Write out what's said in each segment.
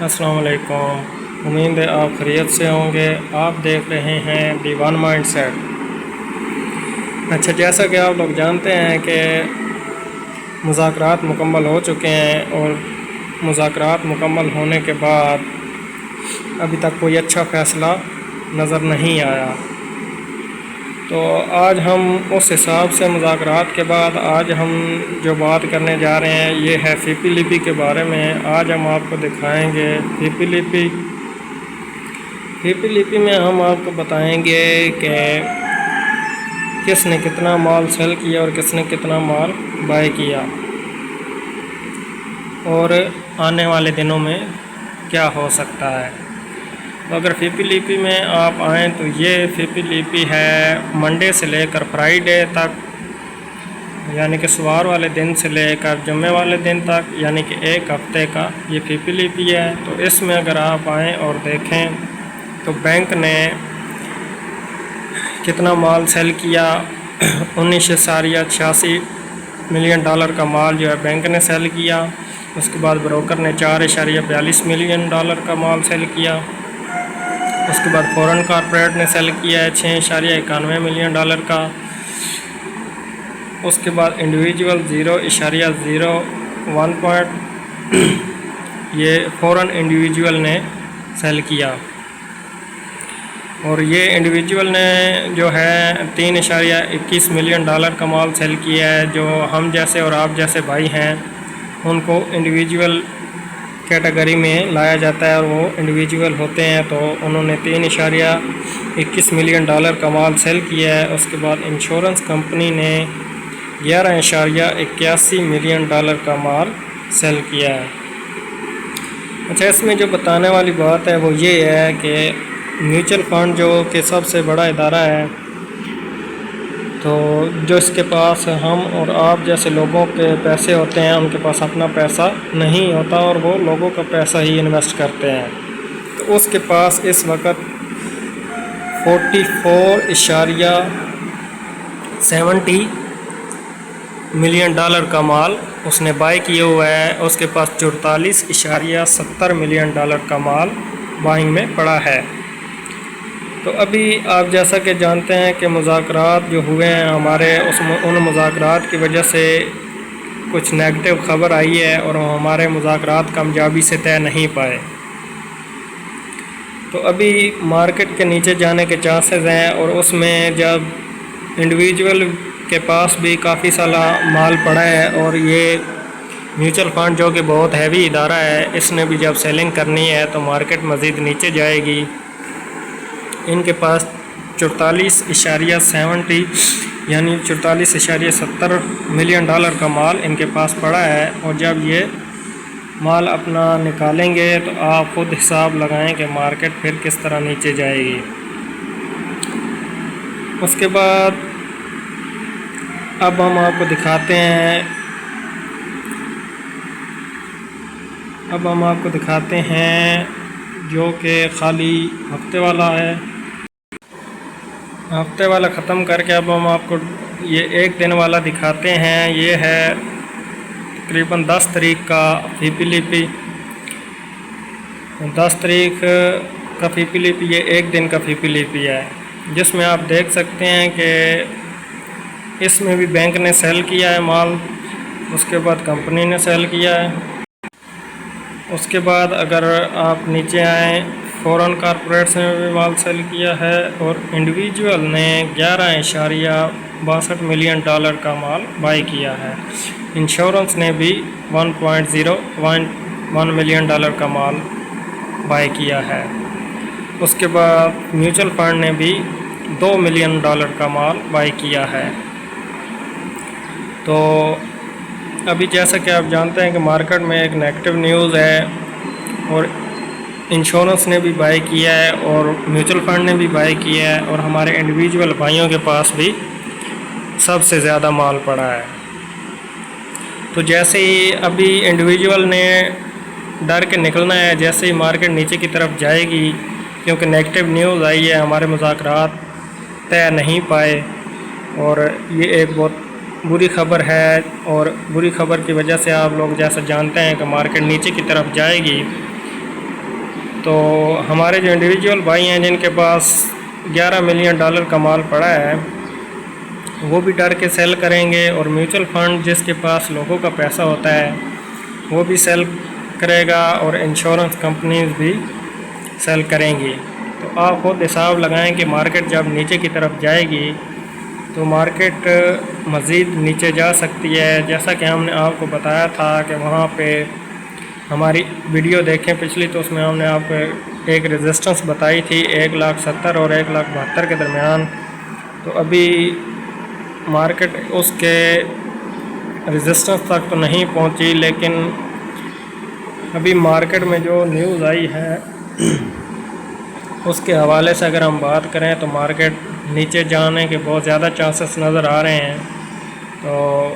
السلام علیکم، امید ہے آپ خیریت سے ہوں گے۔ آپ دیکھ رہے ہیں دی ون مائنڈ سیٹ۔ اچھا، جیسا کہ آپ لوگ جانتے ہیں کہ مذاکرات مکمل ہو چکے ہیں، اور مذاکرات مکمل ہونے کے بعد ابھی تک کوئی اچھا فیصلہ نظر نہیں آیا۔ تو آج ہم اس حساب سے مذاکرات کے بعد آج ہم جو بات کرنے جا رہے ہیں یہ ہے فیپی لیپی کے بارے میں۔ آج ہم آپ کو دکھائیں گے فیپی لیپی۔ فیپی لیپی میں ہم آپ کو بتائیں گے کہ کس نے کتنا مال سیل کیا اور کس نے کتنا مال بائی کیا، اور آنے والے دنوں میں کیا ہو سکتا ہے۔ تو اگر فیپی لیپی میں آپ آئیں تو یہ فیپی لیپی ہے منڈے سے لے کر فرائیڈے تک، یعنی کہ سوار والے دن سے لے کر جمعے والے دن تک، یعنی کہ ایک ہفتے کا یہ فیپی لیپی ہے۔ تو اس میں اگر آپ آئیں اور دیکھیں تو بینک نے کتنا مال سیل کیا، $19.86 ملین کا مال جو ہے بینک نے سیل کیا۔ اس کے بعد بروکر نے $4.42 ملین کا مال سیل کیا۔ اس کے بعد فورن کارپوریٹ نے سیل کیا ہے $6.91 ملین کا۔ اس کے بعد انڈیویجول 0.01 یہ فورن انڈیویجول نے سیل کیا، اور یہ انڈیویجول نے جو ہے $3.21 ملین کا مال سیل کیا ہے۔ جو ہم جیسے اور آپ جیسے بھائی ہیں ان کو انڈیویجول کیٹیگری میں لایا جاتا ہے، اور وہ انڈیویجول ہوتے ہیں۔ تو انہوں نے $3.21 ملین کا مال سیل کیا ہے۔ اس کے بعد انشورنس کمپنی نے $11.81 ملین کا مال سیل کیا ہے۔ اچھا، اس میں جو بتانے والی بات ہے وہ یہ ہے کہ میوچل فنڈ جو کہ سب سے بڑا ادارہ ہے، تو جو اس کے پاس ہم اور آپ جیسے لوگوں کے پیسے ہوتے ہیں، ان کے پاس اپنا پیسہ نہیں ہوتا اور وہ لوگوں کا پیسہ ہی انویسٹ کرتے ہیں۔ تو اس کے پاس اس وقت $44.70 ملین کا مال اس نے بائی کیا ہوا ہے۔ اس کے پاس $44.70 ملین کا مال بائنگ میں پڑا ہے۔ تو ابھی آپ جیسا کہ جانتے ہیں کہ مذاکرات جو ہوئے ہیں ہمارے، ان مذاکرات کی وجہ سے کچھ نیگیٹو خبر آئی ہے، اور ہمارے مذاکرات کامیابی سے طے نہیں پائے۔ تو ابھی مارکیٹ کے نیچے جانے کے چانسز ہیں، اور اس میں جب انڈیویجول کے پاس بھی کافی سارا مال پڑا ہے، اور یہ میوچل فنڈ جو کہ بہت ہیوی ادارہ ہے، اس نے بھی جب سیلنگ کرنی ہے تو مارکیٹ مزید نیچے جائے گی۔ ان کے پاس $44.70 یعنی $44.70 ملین کا مال ان کے پاس پڑا ہے، اور جب یہ مال اپنا نکالیں گے تو آپ خود حساب لگائیں کہ مارکیٹ پھر کس طرح نیچے جائے گی۔ اس کے بعد اب ہم آپ کو دکھاتے ہیں جو کہ خالی ہفتے والا ہے۔ ہفتے والا ختم کر کے اب ہم آپ کو یہ ایک دن والا دکھاتے ہیں۔ یہ ہے تقریباً 10 تاریخ کا فیپی لیپی۔ 10 تاریخ کا فیپی لیپی یہ ایک دن کا فیپی لیپی ہے، جس میں آپ دیکھ سکتے ہیں کہ اس میں بھی بینک نے سیل کیا ہے مال، اس کے بعد کمپنی نے سیل کیا ہے۔ اس کے بعد اگر آپ نیچے آئیں، فورن کارپوریٹ نے بھی مال سیل کیا ہے، اور انڈیویجول نے $11.62 ملین کا مال بائی کیا ہے۔ انشورنس نے بھی $1.01 ملین کا مال بائی کیا ہے۔ اس کے بعد میوچل فنڈ نے بھی $2 ملین کا مال بائی کیا ہے۔ تو ابھی جیسا کہ آپ جانتے ہیں کہ مارکیٹ میں ایک نیگیٹو نیوز ہے، اور انشورنس نے بھی بائی کیا ہے، اور میوچل فنڈ نے بھی بائی کیا ہے، اور ہمارے انڈیویجول بھائیوں کے پاس بھی سب سے زیادہ مال پڑا ہے۔ تو جیسے ہی ابھی انڈیویجول نے ڈر کے نکلنا ہے، جیسے ہی مارکیٹ نیچے کی طرف جائے گی، کیونکہ نیگیٹو نیوز آئی ہے، ہمارے مذاکرات طے نہیں پائے، اور یہ ایک بہت بری خبر ہے، اور بری خبر کی وجہ سے آپ لوگ جیسا جانتے ہیں کہ مارکیٹ نیچے کی طرف جائے گی۔ تو ہمارے جو انڈیویجول بھائی ہیں جن کے پاس $11 ملین کا مال پڑا ہے وہ بھی ڈر کے سیل کریں گے، اور میوچل فنڈ جس کے پاس لوگوں کا پیسہ ہوتا ہے وہ بھی سیل کرے گا، اور انشورنس کمپنیز بھی سیل کریں گی۔ تو آپ خود حساب لگائیں کہ مارکیٹ جب نیچے کی طرف جائے گی تو مارکیٹ مزید نیچے جا سکتی ہے، جیسا کہ ہم نے آپ کو بتایا تھا کہ وہاں پہ ہماری ویڈیو دیکھیں پچھلی، تو اس میں ہم نے آپ کو ایک ریزسٹنس بتائی تھی 1,70,000 اور 1,72,000 کے درمیان۔ تو ابھی مارکیٹ اس کے ریزسٹنس تک تو نہیں پہنچی، لیکن ابھی مارکیٹ میں جو نیوز آئی ہے اس کے حوالے سے اگر ہم بات کریں تو مارکیٹ نیچے جانے کے بہت زیادہ چانسز نظر آ رہے ہیں۔ تو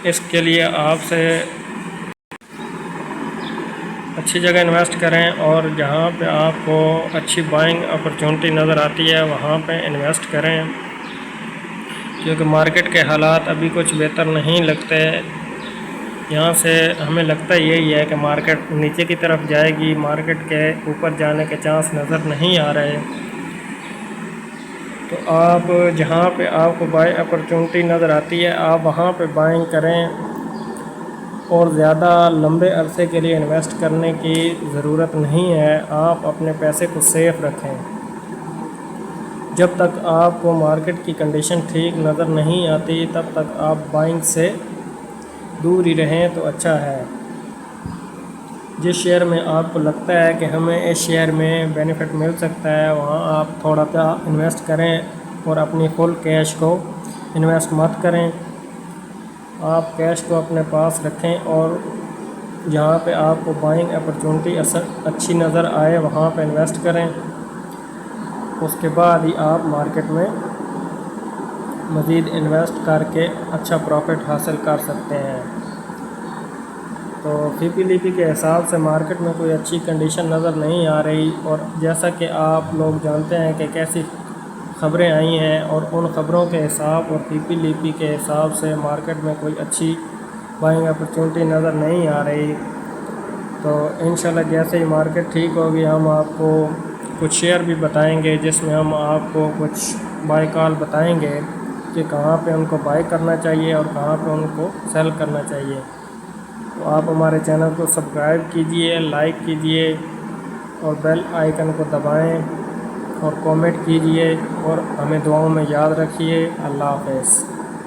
اس کے لیے آپ سے اچھی جگہ انویسٹ کریں، اور جہاں پہ آپ کو اچھی بائنگ اپرچونٹی نظر آتی ہے وہاں پہ انویسٹ کریں، کیونکہ مارکیٹ کے حالات ابھی کچھ بہتر نہیں لگتے۔ یہاں سے ہمیں لگتا یہی ہے کہ مارکیٹ نیچے کی طرف جائے گی، مارکیٹ کے اوپر جانے کے چانس نظر نہیں آ رہے۔ تو آپ جہاں پہ آپ کو بائی اپرچونٹی نظر آتی ہے آپ وہاں پہ بائنگ کریں، اور زیادہ لمبے عرصے کے لیے انویسٹ کرنے کی ضرورت نہیں ہے۔ آپ اپنے پیسے کو سیف رکھیں، جب تک آپ کو مارکیٹ کی کنڈیشن ٹھیک نظر نہیں آتی تب تک آپ بائنگ سے دور ہی رہیں تو اچھا ہے۔ جس شیئر میں آپ کو لگتا ہے کہ ہمیں اس شیئر میں بینیفٹ مل سکتا ہے وہاں آپ تھوڑا سا انویسٹ کریں، اور اپنی فل کیش کو انویسٹ مت کریں۔ آپ کیش کو اپنے پاس رکھیں، اور جہاں پہ آپ کو بائنگ اپرچونٹی اچھی نظر آئے وہاں پہ انویسٹ کریں، اس کے بعد ہی آپ مارکیٹ میں مزید انویسٹ کر کے اچھا پروفٹ حاصل کر سکتے ہیں۔ تو فی پی لیپی کے حساب سے مارکیٹ میں کوئی اچھی کنڈیشن نظر نہیں آ رہی، اور جیسا کہ آپ لوگ جانتے ہیں کہ کیسی خبریں آئی ہیں، اور ان خبروں کے حساب اور فی پی لیپی کے حساب سے مارکیٹ میں کوئی اچھی بائنگ اپرچونٹی نظر نہیں آ رہی۔ تو انشاءاللہ جیسے ہی مارکیٹ ٹھیک ہوگی ہم آپ کو کچھ شیئر بھی بتائیں گے، جس میں ہم آپ کو کچھ بائی کال بتائیں گے کہ کہاں پہ ان کو بائی کرنا چاہیے اور کہاں پہ ان کو سیل کرنا چاہیے۔ تو آپ ہمارے چینل کو سبسکرائب کیجئے، لائک کیجئے، اور بیل آئیکن کو دبائیں، اور کامنٹ کیجئے، اور ہمیں دعاؤں میں یاد رکھیے۔ اللہ حافظ۔